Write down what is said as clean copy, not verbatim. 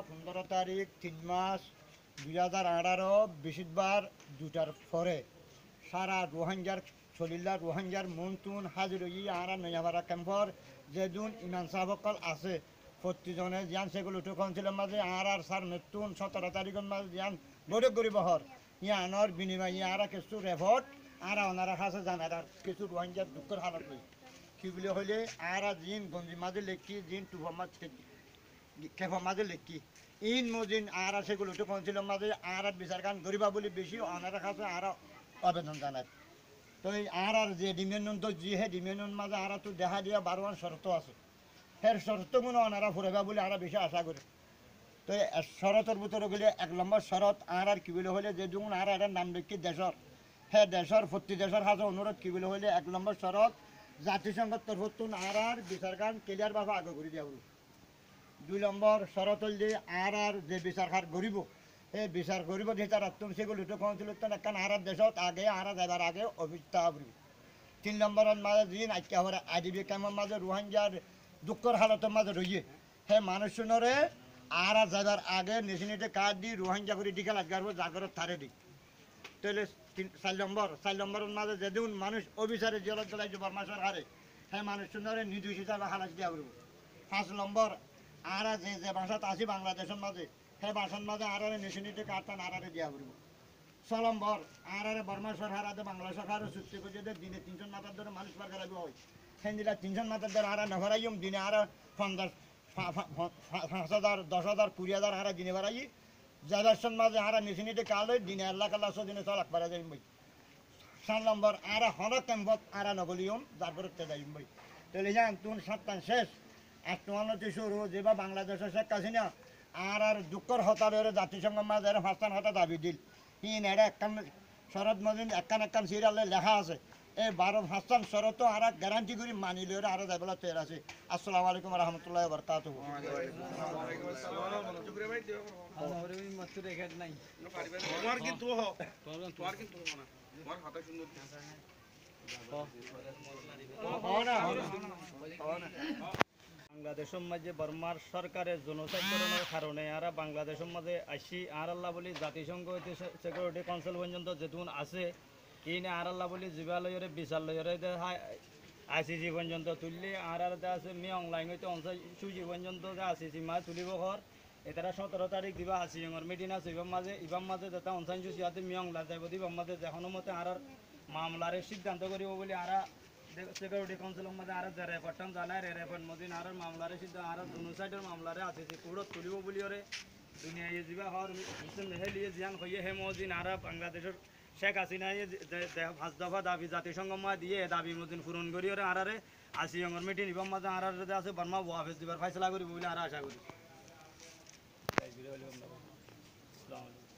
15 তারিখ 3 মাস 2018 বৃহস্পতিবার 2টার পরে সারা রোহিঙ্গার চলিল্লা রোহিঙ্গার মন্তুন হাজির হই আরা নয়াবাড়া ক্যাম্পর যেদিন ইমান সাহবকল আছে প্রতিজনে জিয়ান সেগুলো উঠুকন ছিল মাঝে আর সার নতুন 17 তারিখের মাঝে জিয়ান বৈঠক করি বহর ইয়ানোর বিনিময়ে আরা কিছু রেভট আরা ওনারা কাছে জানার আর কিছু রোহিঙ্গার দুঃখের হালত হই কি বলে হইলে আরা জিন গঞ্জি মাঝে লেখি জিন টুফামাজ খেফা মাঝে লেখি ইন মজিন আর সেগুলো উঠে পৌঁছিল মাঝে আর বিচার কান গরিবা বলে বেশি ওনারা কাছে আর আবেদন জানায় তো এই আর যে ডিমেন্ডন তো যে হে ডিমেন্ডন মাঝে আর তো দেখা দিয়া 12 শর্ত আছে ফের শর্তগুলো ওনারা ফুরাইবা বলে আর বেশি আশা করে তো শরতের ভিতরে গেলে 1 নম্বর শরত আর কি বলে হলে যে যখন আর এটার নাম লিখি দেশর হ্যাঁ দেশর প্রতি দেশের হাতে অনুরোধ কি বলে হলে 1 নম্বর শরত জাতিসংঘের তরফতুন আর বিচার কান ক্লিয়ার ভাবে আগে করে দিয়া বলুন 2 নম্বর শরত হল যে আর যে বিচার হার গরিব এই বিচার গরিব যেটা রাখতুন সেগুলো উঠে পৌঁছিল একখান আর দেশত আগে আর যাবার আগে অভিজ্ঞতা হবে 3 নম্বরের মাঝে দিন আজকে আমার আইডিবি ক্যাম্পের মাঝে রোহিঙ্গার দুঃখের হালতের মাঝে রইয়ে হ্যাঁ মানুষ শুনরে আর যাবার আগে নেশনিতে কার্ড দি রোহিঙ্গা করে দিকে লাগবে জাগরের থারে দিক তাহলে 4 নম্বরের মাঝে যেদিন মানুষ অবিচারে জেলত চলাইছে বর্মা সরকারে হ্যাঁ মানুষ শুনরে নির্দোষ হিসাবে হালাস দিয়া করব 5 নম্বর আর যে ভাষাতে আছি বাংলাদেশের মাঝে সেই ভাষার মাঝে আর নেশনিতে কার্ডটা আরারে দিয়া করব 6 নম্বর আর বর্মা সরকার আদে বাংলা সরকারের চুক্তি করে দিনে 300 মাতার ধরে মানুষ পার করাবি হয় সেন দিলা 300 মাতার ধরে আর নভরাইম দিনে আর 50 5,000 10,000 20,000 আর দিনে বাড়াই যাদের মাঝে আর নেশনিতে কালে দিনে আল্লাহ কাল্লা দিনে চলাক পারা যাইম ভাই 7 নম্বর আর হন ক্যাম্পত আর নগলিয়ম তারপরে যাইম ভাই তাহলে যান তুন 7 শেষ 58 শুরু যেবা বাংলাদেশের শেখ হাসিনা আর দুঃখর হতারের জাতিসংঘ মাঝে 5 হতা দাবি দিল ইন এটা একখান শরৎ মদিন একখান সিরিয়ালে লেখা আছে এই 12 শরত আর গ্যারান্টি করি মানিলে আরো যাইবেলা তৈরি আছে আসসালামু আলাইকুম রহমতুল্লাহ বরকাত বাংলাদেশের মাঝে বর্মার সরকারের জনসাধারণের কারণে আর বাংলাদেশের মাঝে আসি আর আল্লাহ বলি জাতিসংঘ সিকিউরিটি কাউন্সিল পর্যন্ত যেতুন আছে কিনে আর আল্লাহ বলি জীবালয়ের বিচার লয়ের আইসিসি পর্যন্ত তুললে আর আছে মি অনলাইন হইতে সুজি পর্যন্ত আইসিসি মাঝে তুলিব ঘর এটা 17 তারিখ দিবা আসিঙর মিটিং আছে ইবাম মাঝে যেটা অনসাইন সুচি হাতে মি অংলা যাইব দিবাম মাঝে যেখনো মতে আর মামলার সিদ্ধান্ত করিব বলে আর সিকিউরিটি কাউন্সিলের মধ্যে আর যে রেপোর্টটা জানায় রেপোর্ট মদিন আর মামলারে সিদ্ধা আর জুনুসাইডের মামলারে আছে যে কোর্টত তুলিব বলি ওরে দুনিয়ায় যাবা হওয়ার হেলিয়ে জিয়ান হইয়ে হে মদিন আর বাংলাদেশের শেখ হাসিনায় 5 দফা দাবি জাতিসংঘ দিয়ে দাবি মদিন পূরণ করি ওরে আর আসিঙর মিটিং ইবাম মাঝে আর আছে বর্মা ওয়াফেস দিবার ফয়সলা করিব বলে আর আশা করি।